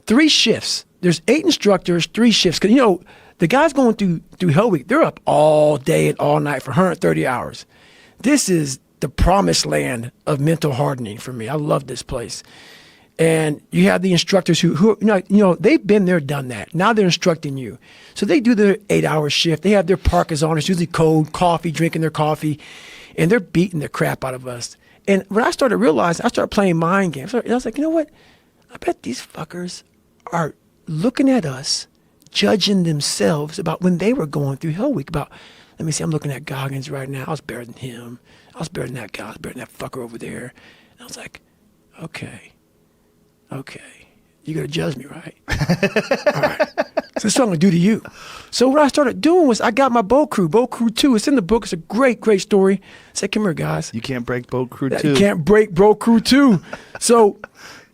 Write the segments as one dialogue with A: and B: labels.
A: 3 shifts. There's 8 instructors, 3 shifts. Because, the guys going through Hell Week, they're up all day and all night for 130 hours. This is the promised land of mental hardening for me. I love this place. And you have the instructors who they've been there, done that. Now they're instructing you. So they do their 8-hour shift. They have their parkas on. It's usually cold, coffee, drinking their coffee. And they're beating the crap out of us. And when I started realizing, I started playing mind games. I was like, you know what? I bet these fuckers are looking at us, judging themselves about when they were going through Hell Week. About, let me see, I'm looking at Goggins right now. I was better than him. I was better than that guy. I was better than that fucker over there. And I was like, okay, you're going to judge me, right? All right. So that's what I'm going to do to you. So what I started doing was I got my boat crew 2. It's in the book. It's a great, great story. I said, come here, guys.
B: You can't break boat crew 2.
A: You can't break boat crew 2. So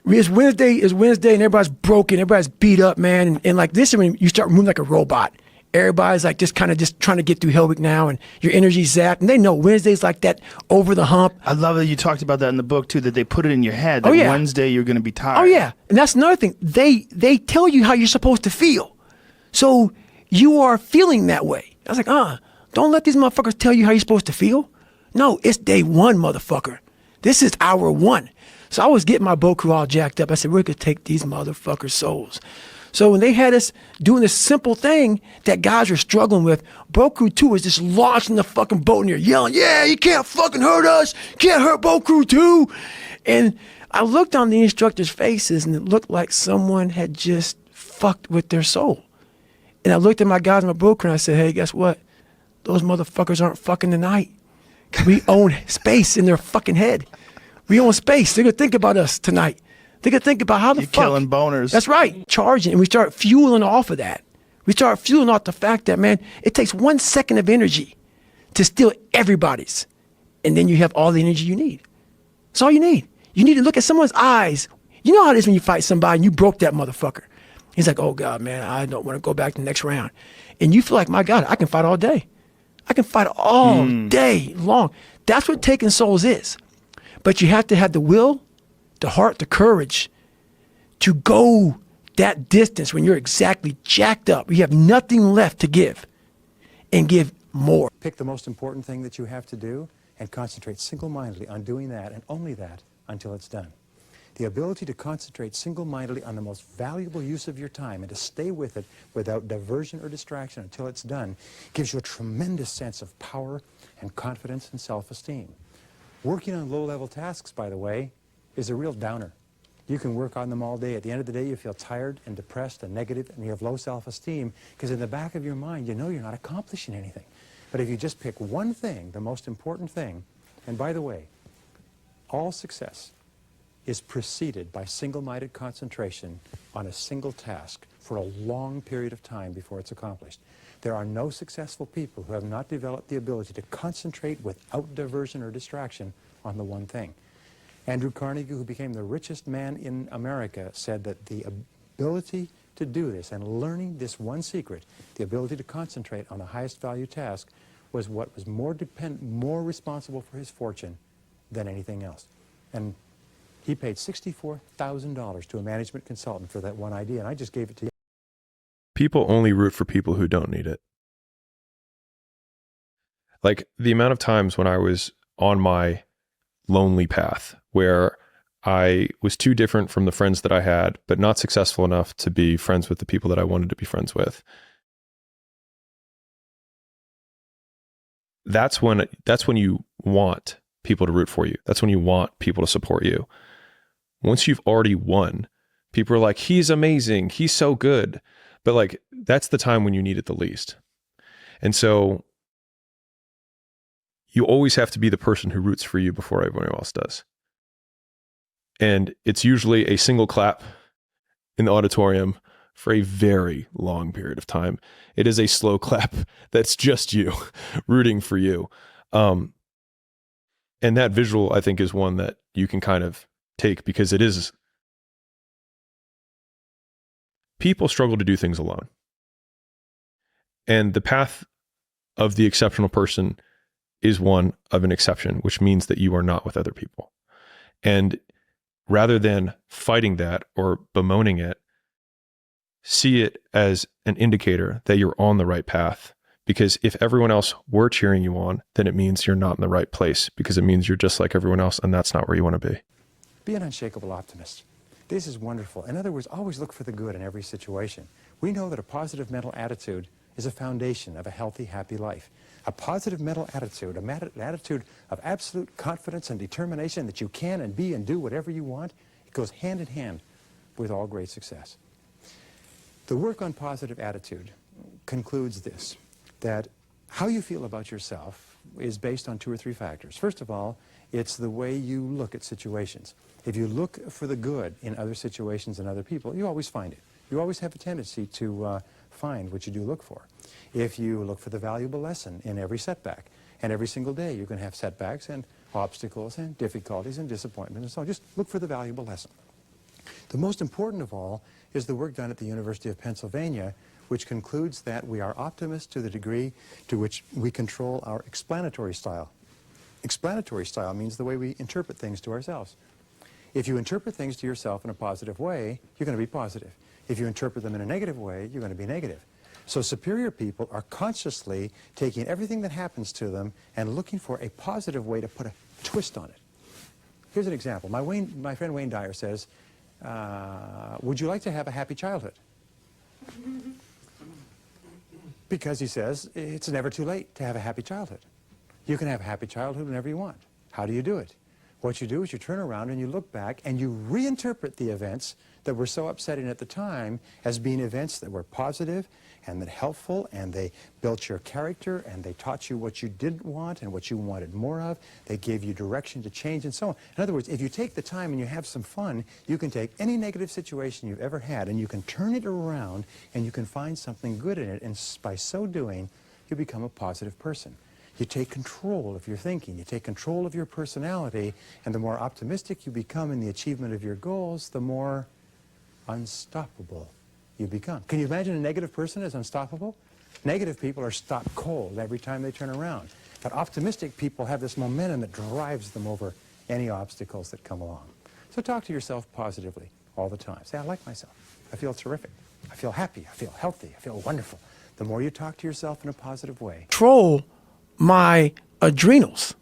A: it's Wednesday, and everybody's broken. Everybody's beat up, man. And like this is when you start moving like a robot. Everybody's like just trying to get through Hell Week now, and your energy's zapped. And they know Wednesday's like that over the hump.
B: I love that you talked about that in the book too, that they put it in your head that Wednesday you're going to be tired.
A: Oh yeah, and that's another thing. They tell you how you're supposed to feel. So you are feeling that way. I was like, don't let these motherfuckers tell you how you're supposed to feel. No, it's day 1, motherfucker. This is hour 1. So I was getting my boat crew all jacked up. I said, we're going to take these motherfuckers' souls. So when they had us doing this simple thing that guys were struggling with, Boat Crew 2 was just launching the fucking boat in there, yelling, yeah, you can't fucking hurt us. Can't hurt Boat Crew 2. And I looked on the instructors' faces, and it looked like someone had just fucked with their soul. And I looked at my guys in my boat crew, and I said, hey, guess what? Those motherfuckers aren't fucking tonight. We own space in their fucking head. We own space. They're going to think about us tonight. They're going to think about how the
B: You're
A: fuck.
B: killing boners.
A: That's right. Charging. And we start fueling off of that. We start fueling off the fact that, man, it takes 1 second of energy to steal everybody's. And then you have all the energy you need. That's all you need. You need to look at someone's eyes. You know how it is when you fight somebody and you broke that motherfucker. He's like, oh, God, man, I don't want to go back to the next round. And you feel like, my God, I can fight all day. I can fight all day long. That's what taking souls is. But you have to have the will, the heart, the courage to go that distance when you're exactly jacked up. You have nothing left to give, and give more.
C: Pick the most important thing that you have to do and concentrate single-mindedly on doing that and only that until it's done. The ability to concentrate single-mindedly on the most valuable use of your time and to stay with it without diversion or distraction until it's done gives you a tremendous sense of power and confidence and self-esteem. Working on low-level tasks, by the way, is a real downer. You can work on them all day. At the end of the day, you feel tired and depressed and negative, and you have low self-esteem because in the back of your mind, you know you're not accomplishing anything. But if you just pick one thing, the most important thing, and by the way, all success is preceded by single-minded concentration on a single task for a long period of time before it's accomplished. There are no successful people who have not developed the ability to concentrate without diversion or distraction on the one thing. Andrew Carnegie, who became the richest man in America, said that the ability to do this and learning this one secret, the ability to concentrate on the highest value task, was what was more responsible for his fortune than anything else. And he paid $64,000 to a management consultant for that one idea, and I just gave it to you.
D: People only root for people who don't need it. Like the amount of times when I was on my lonely path where I was too different from the friends that I had, but not successful enough to be friends with the people that I wanted to be friends with. That's when you want people to root for you. That's when you want people to support you. Once you've already won, people are like, he's amazing. He's so good. But like, that's the time when you need it the least. And so you always have to be the person who roots for you before everyone else does. And it's usually a single clap in the auditorium for a very long period of time. It is a slow clap that's just you rooting for you. And that visual, I think, is one that you can kind of take because it is. People struggle to do things alone. And the path of the exceptional person is one of an exception, which means that you are not with other people. And rather than fighting that or bemoaning it, see it as an indicator that you're on the right path. Because if everyone else were cheering you on, then it means you're not in the right place, because it means you're just like everyone else, and that's not where you want to be.
C: Be an unshakable optimist. This is wonderful. In other words, always look for the good in every situation. We know that a positive mental attitude is a foundation of a healthy, happy life. A positive mental attitude, an attitude of absolute confidence and determination that you can and be and do whatever you want, it goes hand in hand with all great success. The work on positive attitude concludes this, that how you feel about yourself is based on 2 or 3 factors. First of all, it's the way you look at situations. If you look for the good in other situations and other people, you always find it. You always have a tendency to find what you do look for. If you look for the valuable lesson in every setback, and every single day you're going to have setbacks and obstacles and difficulties and disappointment and so on, just look for the valuable lesson. The most important of all is the work done at the University of Pennsylvania, which concludes that we are optimists to the degree to which we control our explanatory style. Explanatory style means the way we interpret things to ourselves. If you interpret things to yourself in a positive way, you're going to be positive. If you interpret them in a negative way, you're going to be negative. So superior people are consciously taking everything that happens to them and looking for a positive way to put a twist on it. Here's an example. My friend Wayne Dyer says, would you like to have a happy childhood? Because he says, it's never too late to have a happy childhood. You can have a happy childhood whenever you want. How do you do it? What you do is you turn around and you look back and you reinterpret the events that were so upsetting at the time as being events that were positive and that helpful, and they built your character, and they taught you what you didn't want and what you wanted more of. They gave you direction to change and so on. In other words, if you take the time and you have some fun, you can take any negative situation you've ever had and you can turn it around and you can find something good in it, and by so doing, you become a positive person. You take control of your thinking, you take control of your personality, and the more optimistic you become in the achievement of your goals, the more unstoppable you become. Can you imagine a negative person as unstoppable? Negative people are stopped cold every time they turn around. But optimistic people have this momentum that drives them over any obstacles that come along. So talk to yourself positively all the time. Say, I like myself. I feel terrific. I feel happy. I feel healthy. I feel wonderful. The more you talk to yourself in a positive way.
A: Control my adrenals.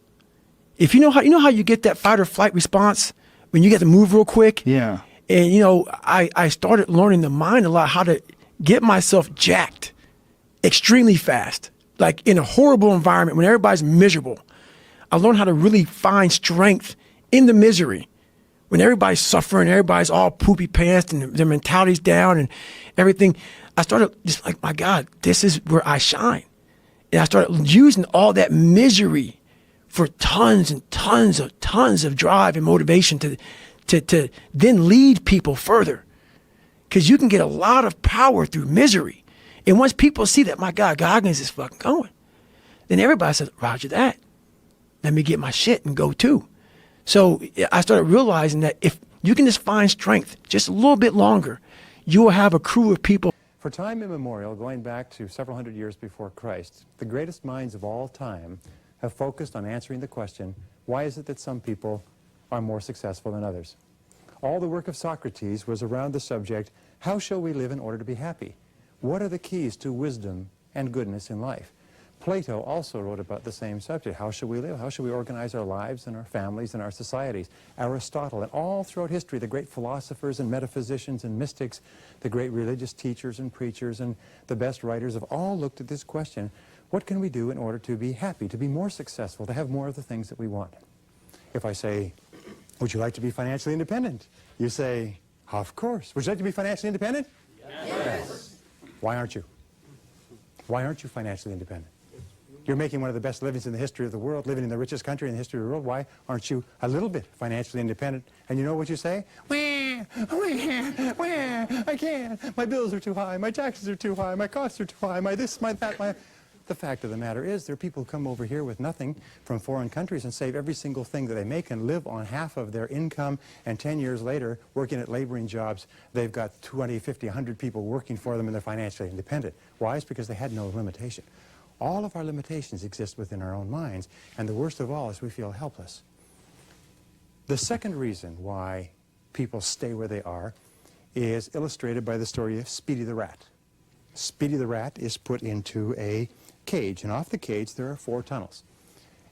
A: If you know how you get that fight or flight response when you get to move real quick.
B: Yeah.
A: And I started learning the mind a lot, how to get myself jacked extremely fast, like in a horrible environment when everybody's miserable. I learned how to really find strength in the misery. When everybody's suffering, everybody's all poopy pants and their mentality's down and everything, I started just like, my God, this is where I shine. And I started using all that misery for tons and tons of drive and motivation to then lead people further. Because you can get a lot of power through misery. And once people see that, my God, Goggins is fucking going, then everybody says, Roger that. Let me get my shit and go too. So I started realizing that if you can just find strength just a little bit longer, you will have a crew of people.
C: For time immemorial, going back to several hundred years before Christ, the greatest minds of all time have focused on answering the question, why is it that some people are more successful than others? All the work of Socrates was around the subject, how shall we live in order to be happy? What are the keys to wisdom and goodness in life? Plato also wrote about the same subject. How should we live? How should we organize our lives and our families and our societies? Aristotle, and all throughout history, the great philosophers and metaphysicians and mystics, the great religious teachers and preachers and the best writers have all looked at this question, what can we do in order to be happy, to be more successful, to have more of the things that we want? If I say, would you like to be financially independent? You say, of course. Would you like to be financially independent? Yes. Why aren't you? Why aren't you financially independent? You're making one of the best livings in the history of the world, living in the richest country in the history of the world. Why aren't you a little bit financially independent? And you know what you say? I can't. My bills are too high. My taxes are too high. My costs are too high. My this, my that, my... The fact of the matter is there are people who come over here with nothing from foreign countries and save every single thing that they make and live on half of their income, and 10 years later, working at laboring jobs, they've got 20, 50, 100 people working for them and they're financially independent. Why? It's because they had no limitation. All of our limitations exist within our own minds, and the worst of all is we feel helpless. The second reason why people stay where they are is illustrated by the story of Speedy the Rat. Speedy the Rat is put into a cage, and off the cage there are 4 tunnels.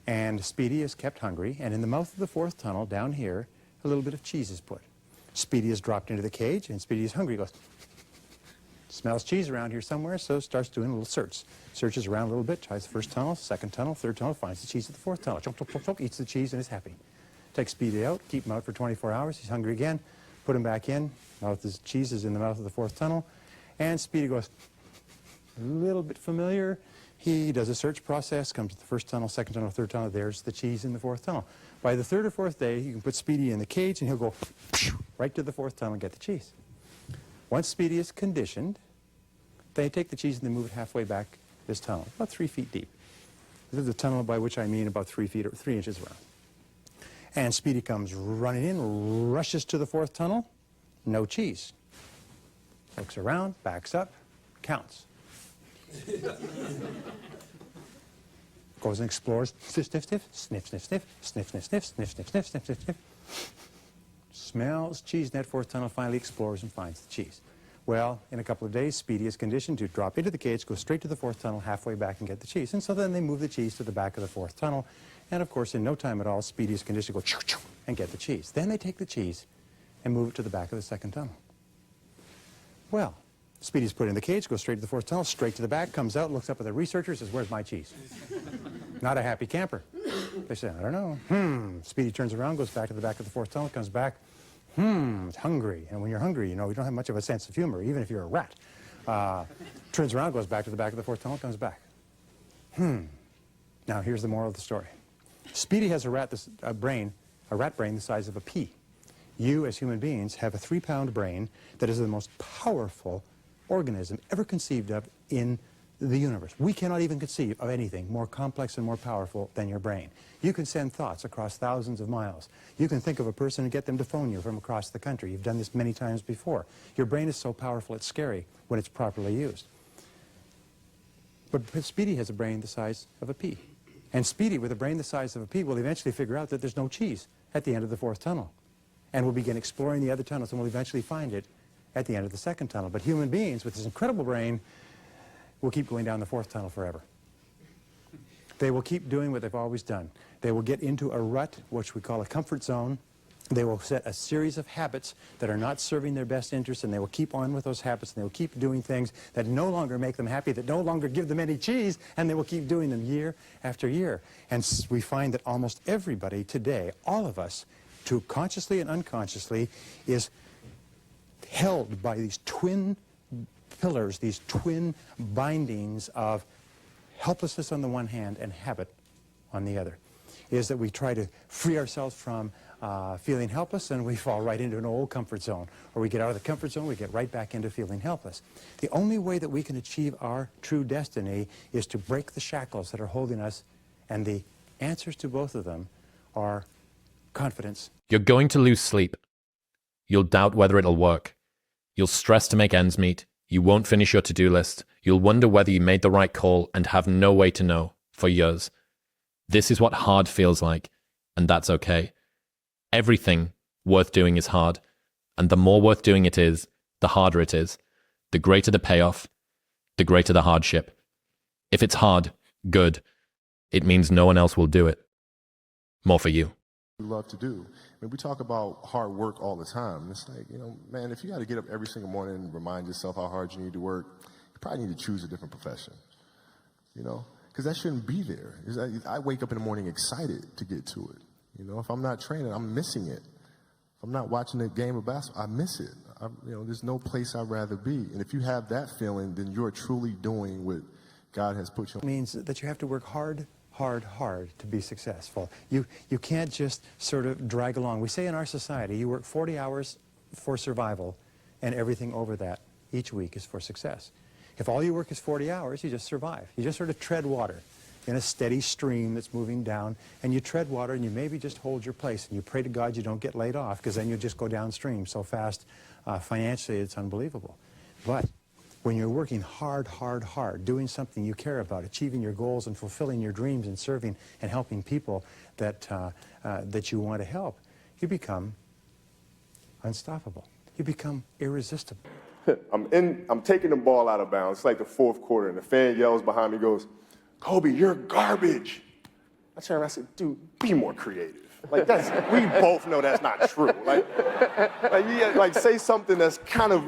C: And Speedy is kept hungry, and in the mouth of the 4th tunnel, down here, a little bit of cheese is put. Speedy is dropped into the cage, and Speedy is hungry. He goes, smells cheese around here somewhere, so starts doing a little search. Searches around a little bit, tries the 1st tunnel, 2nd tunnel, 3rd tunnel, finds the cheese at the 4th tunnel. Chomp, chomp, chomp, chomp, eats the cheese and is happy. Takes Speedy out, keep him out for 24 hours. He's hungry again. Put him back in. Now the cheese is in the mouth of the 4th tunnel. And Speedy goes, a little bit familiar. He does a search process, comes to the 1st tunnel, 2nd tunnel, 3rd tunnel. There's the cheese in the 4th tunnel. By the 3rd or 4th day, you can put Speedy in the cage, and he'll go right to the 4th tunnel and get the cheese. Once Speedy is conditioned, they take the cheese and they move it halfway back this tunnel, about 3 feet deep. This is the tunnel by which I mean about 3 feet or 3 inches around. And Speedy comes running in, rushes to the 4th tunnel, no cheese. Looks around, backs up, counts. Goes and explores, sniff, sniff, sniff, sniff, sniff, sniff, sniff, sniff, sniff, sniff, sniff, sniff, sniff, sniff, sniff. Smells cheese in that 4th tunnel, finally explores and finds the cheese. Well, in a couple of days, Speedy is conditioned to drop into the cage, go straight to the 4th tunnel, halfway back and get the cheese. And so then they move the cheese to the back of the 4th tunnel. And of course, in no time at all, Speedy is conditioned to go choo, choo, and get the cheese. Then they take the cheese and move it to the back of the 2nd tunnel. Well, Speedy's put in the cage, goes straight to the 4th tunnel, straight to the back, comes out, looks up at the researchers, says, where's my cheese? Not a happy camper. They say, I don't know. Speedy turns around, goes back to the back of the 4th tunnel, comes back. It's hungry. And when you're hungry, you know, you don't have much of a sense of humor, even if you're a rat. Turns around, goes back to the back of the 4th tunnel, comes back. Now, here's the moral of the story. Speedy has a rat brain the size of a pea. You, as human beings, have a 3-pound brain that is the most powerful organism ever conceived of in the universe. We cannot even conceive of anything more complex and more powerful than your brain. You can send thoughts across thousands of miles. You can think of a person and get them to phone you from across the country. You've done this many times before. Your brain is so powerful it's scary when it's properly used. But Speedy has a brain the size of a pea. And Speedy, with a brain the size of a pea, will eventually figure out that there's no cheese at the end of the 4th tunnel. And will begin exploring the other tunnels and will eventually find it at the end of the 2nd tunnel. But human beings, with this incredible brain, will keep going down the 4th tunnel forever. They will keep doing what they've always done. They will get into a rut, which we call a comfort zone. They will set a series of habits that are not serving their best interests, and they will keep on with those habits, and they will keep doing things that no longer make them happy, that no longer give them any cheese, and they will keep doing them year after year. And we find that almost everybody today, all of us, to consciously and unconsciously, is held by these twin pillars, these twin bindings of helplessness on the one hand and habit on the other. Is that we try to free ourselves from feeling helpless, and we fall right into an old comfort zone. Or we get out of the comfort zone, we get right back into feeling helpless. The only way that we can achieve our true destiny is to break the shackles that are holding us, and the answers to both of them are confidence.
E: You're going to lose sleep. You'll doubt whether it'll work. You'll stress to make ends meet. You won't finish your to-do list. You'll wonder whether you made the right call and have no way to know for years. This is what hard feels like, and that's okay. Everything worth doing is hard, and the more worth doing it is, the harder it is. The greater the payoff, the greater the hardship. If it's hard, good. It means no one else will do it. More for you.
F: We love to do. I mean, we talk about hard work all the time. It's like, you know, man, if you got to get up every single morning and remind yourself how hard you need to work, you probably need to choose a different profession, you know, because that shouldn't be there. I wake up in the morning excited to get to it. You know, if I'm not training, I'm missing it. If I'm not watching a game of basketball, I miss it. You know, there's no place I'd rather be. And if you have that feeling, then you're truly doing what God has put you on.
C: It means that you have to work hard to be successful. You can't just sort of drag along. We say in our society, you work 40 hours for survival, and everything over that each week is for success. If all your work is 40 hours, you just survive. You just sort of tread water in a steady stream that's moving down, and you tread water and you maybe just hold your place, and you pray to God you don't get laid off, because then you just go downstream so fast financially it's unbelievable. But when you're working hard, doing something you care about, achieving your goals and fulfilling your dreams and serving and helping people that you want to help, you become unstoppable. you become irresistible.
F: I'm taking the ball out of bounds. It's like the fourth quarter, and the fan yells behind me, goes, "Kobe, you're garbage." I turned around and I said, "Dude, be more creative. Like we both know that's not true. Like say something that's kind of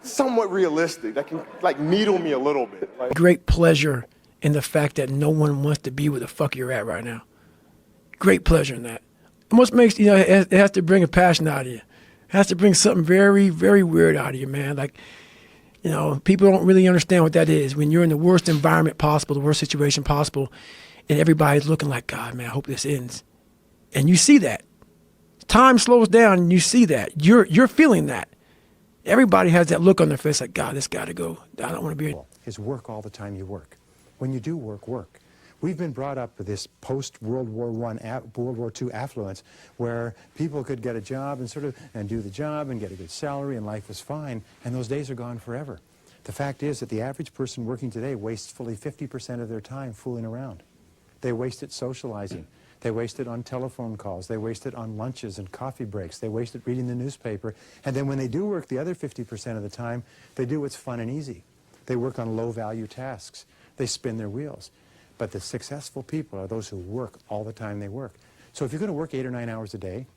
F: somewhat realistic that can like needle me a little bit." Like,
A: great pleasure in the fact that no one wants to be where the fuck you're at right now. Great pleasure in that. Almost makes, it has to bring a passion out of you. It has to bring something very, very weird out of you, man. Like, people don't really understand what that is. When you're in the worst environment possible, the worst situation possible, and everybody's looking like, God, man, I hope this ends. And you see that. Time slows down and you see that. You're feeling that. Everybody has that look on their face like, God, this got to go. I don't want to be here.
C: Is work all the time you work. When you do work, work. We've been brought up with this post-World War I, World War II affluence where people could get a job and do the job and get a good salary and life was fine, and those days are gone forever. The fact is that the average person working today wastes fully 50% of their time fooling around. They waste it socializing. They waste it on telephone calls. They waste it on lunches and coffee breaks. They waste it reading the newspaper. And then when they do work the other 50% of the time, they do what's fun and easy. They work on low-value tasks. They spin their wheels. But the successful people are those who work all the time they work. So if you're going to work 8 or 9 hours a day,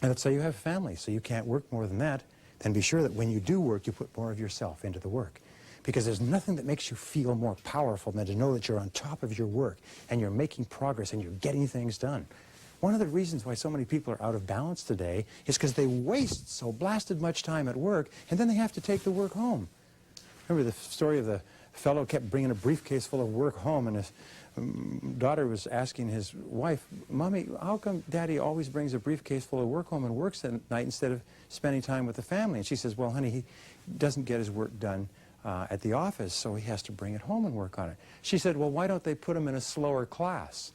C: and let's say you have a family, so you can't work more than that, then be sure that when you do work, you put more of yourself into the work. Because there's nothing that makes you feel more powerful than to know that you're on top of your work and you're making progress and you're getting things done. One of the reasons why so many people are out of balance today is because they waste so blasted much time at work and then they have to take the work home. Remember the story of the fellow kept bringing a briefcase full of work home, and his daughter was asking his wife, "Mommy, how come Daddy always brings a briefcase full of work home and works at night instead of spending time with the family?" And she says, "Well, honey, he doesn't get his work done at the office, so he has to bring it home and work on it." She said, "Well, why don't they put him in a slower class?"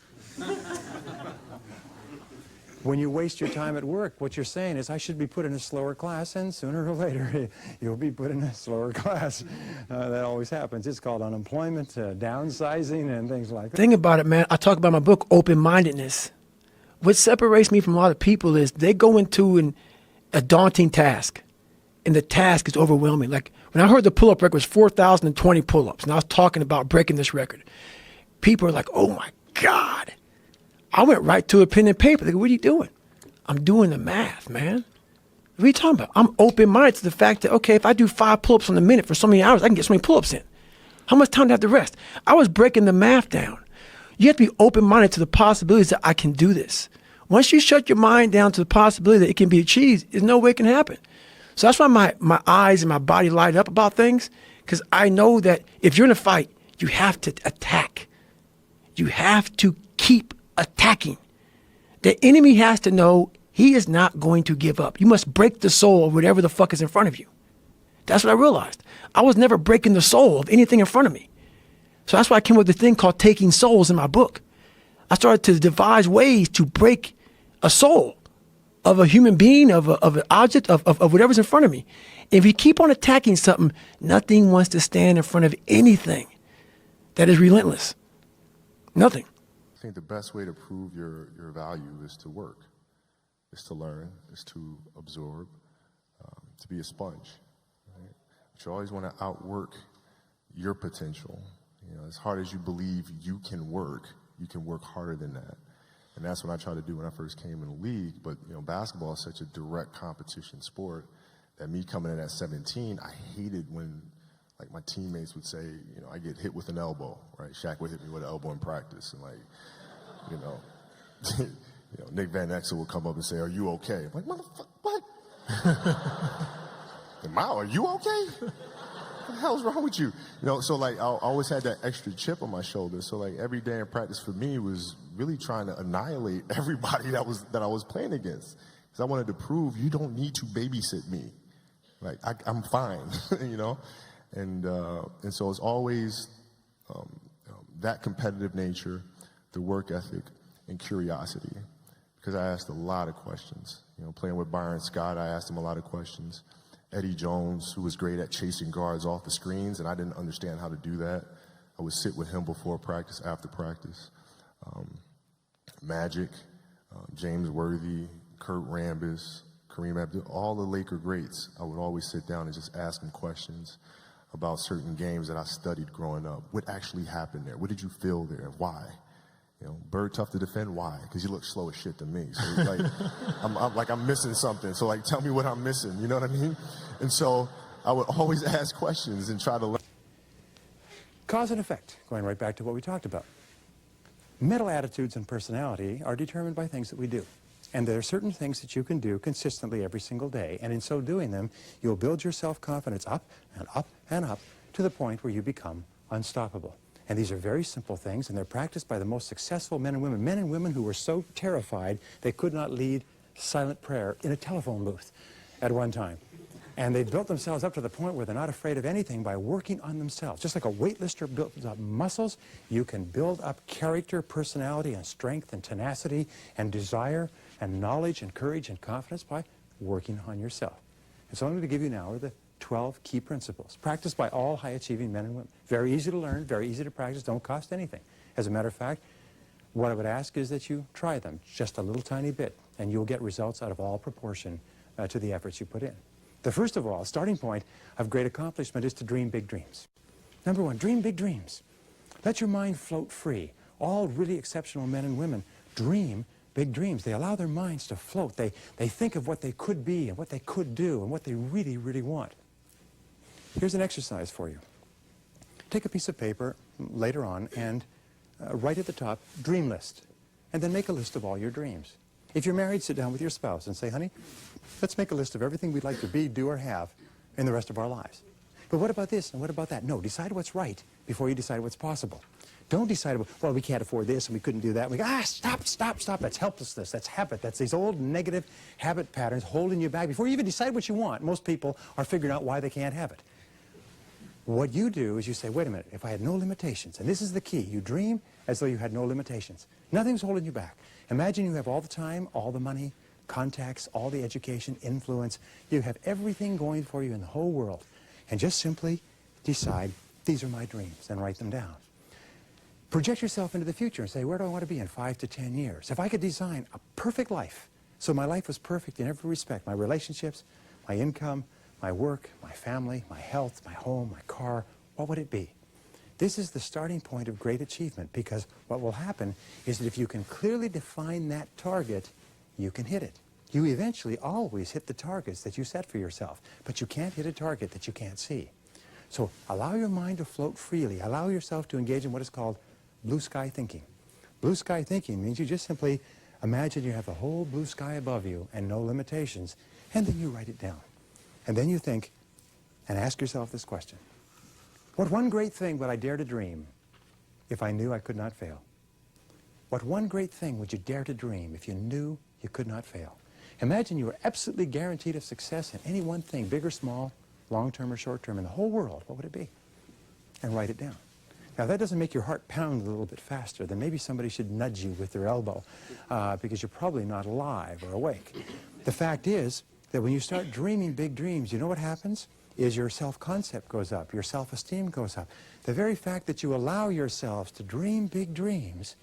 C: When you waste your time at work, what you're saying is, I should be put in a slower class, and sooner or later, you'll be put in a slower class. That always happens. It's called unemployment, downsizing, and things like that.
A: The thing about it, man, I talk about in my book, open-mindedness. What separates me from a lot of people is they go into a daunting task, and the task is overwhelming. Like, when I heard the pull-up record was 4,020 pull-ups, and I was talking about breaking this record, people are like, oh, my God. I went right to a pen and paper. They go, what are you doing? I'm doing the math, man. What are you talking about? I'm open-minded to the fact that, okay, if I do 5 pull-ups on a minute for so many hours, I can get so many pull-ups in. How much time do I have to rest? I was breaking the math down. You have to be open-minded to the possibilities that I can do this. Once you shut your mind down to the possibility that it can be achieved, there's no way it can happen. So that's why my eyes and my body light up about things, because I know that if you're in a fight, you have to attack. You have to keep attacking. The enemy has to know he is not going to give up. You must break the soul of whatever the fuck is in front of you. That's what I realized. I was never breaking the soul of anything in front of me. So that's why I came up with this thing called Taking Souls in my book. I started to devise ways to break a soul of a human being, of an object, of whatever's in front of me. If you keep on attacking something, nothing wants to stand in front of anything that is relentless. Nothing.
F: I think the best way to prove your value is to work, is to learn, is to absorb, to be a sponge. Right? But you always want to outwork your potential. As hard as you believe you can work harder than that. And that's what I tried to do when I first came in the league. But basketball is such a direct competition sport that me coming in at 17, I hated when like my teammates would say, I get hit with an elbow, right? Shaq would hit me with an elbow in practice, and Nick Van Exel would come up and say, "Are you okay?" I'm like, "Motherfucker, what? Are you okay? What the hell's wrong with you?" So like I always had that extra chip on my shoulder. So like every day in practice for me was really trying to annihilate everybody that I was playing against, because I wanted to prove you don't need to babysit me. Like I'm fine, And so it's always that competitive nature, the work ethic, and curiosity. Because I asked a lot of questions. Playing with Byron Scott, I asked him a lot of questions. Eddie Jones, who was great at chasing guards off the screens, and I didn't understand how to do that. I would sit with him before practice, after practice. Magic, James Worthy, Kurt Rambis, Kareem Abdul, all the Laker greats, I would always sit down and just ask them questions about certain games that I studied growing up. What actually happened there? What did you feel there? Why? You know, Bird tough to defend. Why? Because you look slow as shit to me. So like, I'm missing something. So like, tell me what I'm missing. You know what I mean? And so I would always ask questions and try to learn.
C: Cause and effect, going right back to what we talked about. Mental attitudes and personality are determined by things that we do. And there are certain things that you can do consistently every single day. And in so doing them, you'll build your self-confidence up and up and up to the point where you become unstoppable. And these are very simple things, and they're practiced by the most successful men and women who were so terrified they could not lead silent prayer in a telephone booth at one time. And they built themselves up to the point where they're not afraid of anything by working on themselves. Just like a weightlifter builds up muscles, you can build up character, personality, and strength, and tenacity, and desire, and knowledge, and courage, and confidence by working on yourself. And so I'm going to give you now are the 12 key principles, practiced by all high-achieving men and women. Very easy to learn, very easy to practice, don't cost anything. As a matter of fact, what I would ask is that you try them just a little tiny bit, and you'll get results out of all proportion to the efforts you put in. The first of all, starting point of great accomplishment is to dream big dreams. Number one, dream big dreams. Let your mind float free. All really exceptional men and women dream big dreams. They allow their minds to float. They think of what they could be and what they could do and what they really, really want. Here's an exercise for you. Take a piece of paper later on and write at the top, dream list, and then make a list of all your dreams. If you're married, sit down with your spouse and say, honey, let's make a list of everything we'd like to be, do, or have in the rest of our lives. But what about this and what about that? No, decide what's right before you decide what's possible. Don't decide, well, we can't afford this and we couldn't do that. We go, stop. That's helplessness. That's habit. That's these old negative habit patterns holding you back. Before you even decide what you want, most people are figuring out why they can't have it. What you do is you say, wait a minute, if I had no limitations, and this is the key, you dream as though you had no limitations. Nothing's holding you back. Imagine you have all the time, all the money, contacts, all the education, influence. You have everything going for you in the whole world. And just simply decide, these are my dreams, and write them down. Project yourself into the future and say, where do I want to be in 5 to 10 years? If I could design a perfect life, so my life was perfect in every respect, my relationships, my income, my work, my family, my health, my home, my car, what would it be? This is the starting point of great achievement, because what will happen is that if you can clearly define that target, you can hit it. You eventually always hit the targets that you set for yourself, but you can't hit a target that you can't see. So allow your mind to float freely. Allow yourself to engage in what is called blue sky thinking. Blue sky thinking means you just simply imagine you have the whole blue sky above you and no limitations, and then you write it down. And then you think and ask yourself this question. What one great thing would I dare to dream if I knew I could not fail? What one great thing would you dare to dream if you knew you could not fail? Imagine you were absolutely guaranteed of success in any one thing, big or small, long-term or short-term, in the whole world. What would it be? And write it down. Now, that doesn't make your heart pound a little bit faster. Then maybe somebody should nudge you with their elbow because you're probably not alive or awake. The fact is that when you start dreaming big dreams, you know what happens? Is your self-concept goes up, your self-esteem goes up. The very fact that you allow yourselves to dream big dreams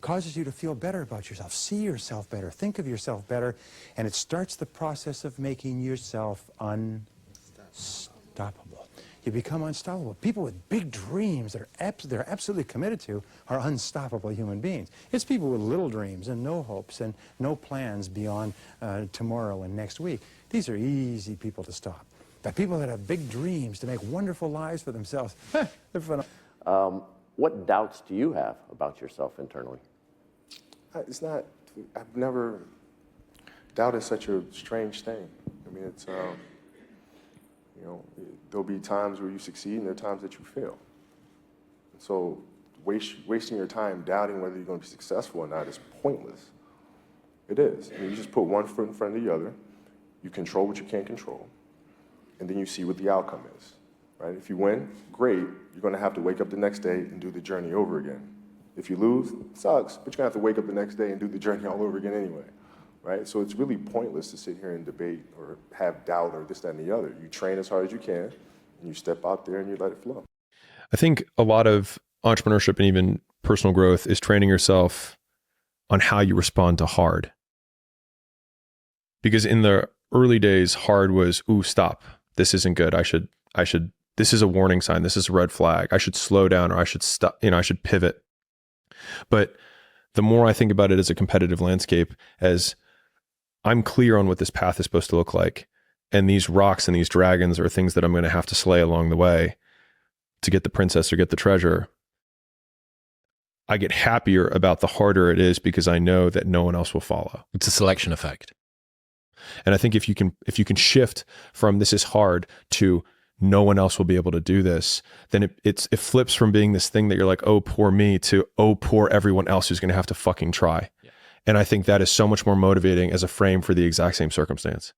C: causes you to feel better about yourself, see yourself better, think of yourself better, and it starts the process of making yourself unstoppable. You become unstoppable. People with big dreams that they're absolutely committed to are unstoppable human beings. It's people with little dreams and no hopes and no plans beyond tomorrow and next week. These are easy people to stop. But people that have big dreams to make wonderful lives for themselves, they're fun.
G: What doubts do you have about yourself internally?
F: It's not, I've never, doubt is such a strange thing. I mean, it's, you know, there'll be times where you succeed and there are times that you fail. And so wasting your time doubting whether you're going to be successful or not is pointless. It is. I mean, you just put one foot in front of the other, you control what you can't control, and then you see what the outcome is, right? If you win, great, you're going to have to wake up the next day and do the journey over again. If you lose, it sucks, but you're going to have to wake up the next day and do the journey all over again anyway, right? So it's really pointless to sit here and debate or have doubt or this, that, and the other. You train as hard as you can, and you step out there and you let it flow.
D: I think a lot of entrepreneurship and even personal growth is training yourself on how you respond to hard. Because in the early days, hard was, ooh, stop. This isn't good. This is a warning sign. This is a red flag. I should slow down, or I should stop, I should pivot. But the more I think about it as a competitive landscape, as I'm clear on what this path is supposed to look like, and these rocks and these dragons are things that I'm going to have to slay along the way to get the princess or get the treasure, I get happier about the harder it is because I know that no one else will follow.
E: It's a selection effect.
D: And I think if you can shift from this is hard to no one else will be able to do this, then it flips from being this thing that you're like, oh, poor me, to, oh, poor everyone else who's going to have to fucking try. Yeah. And I think that is so much more motivating as a frame for the exact same circumstance.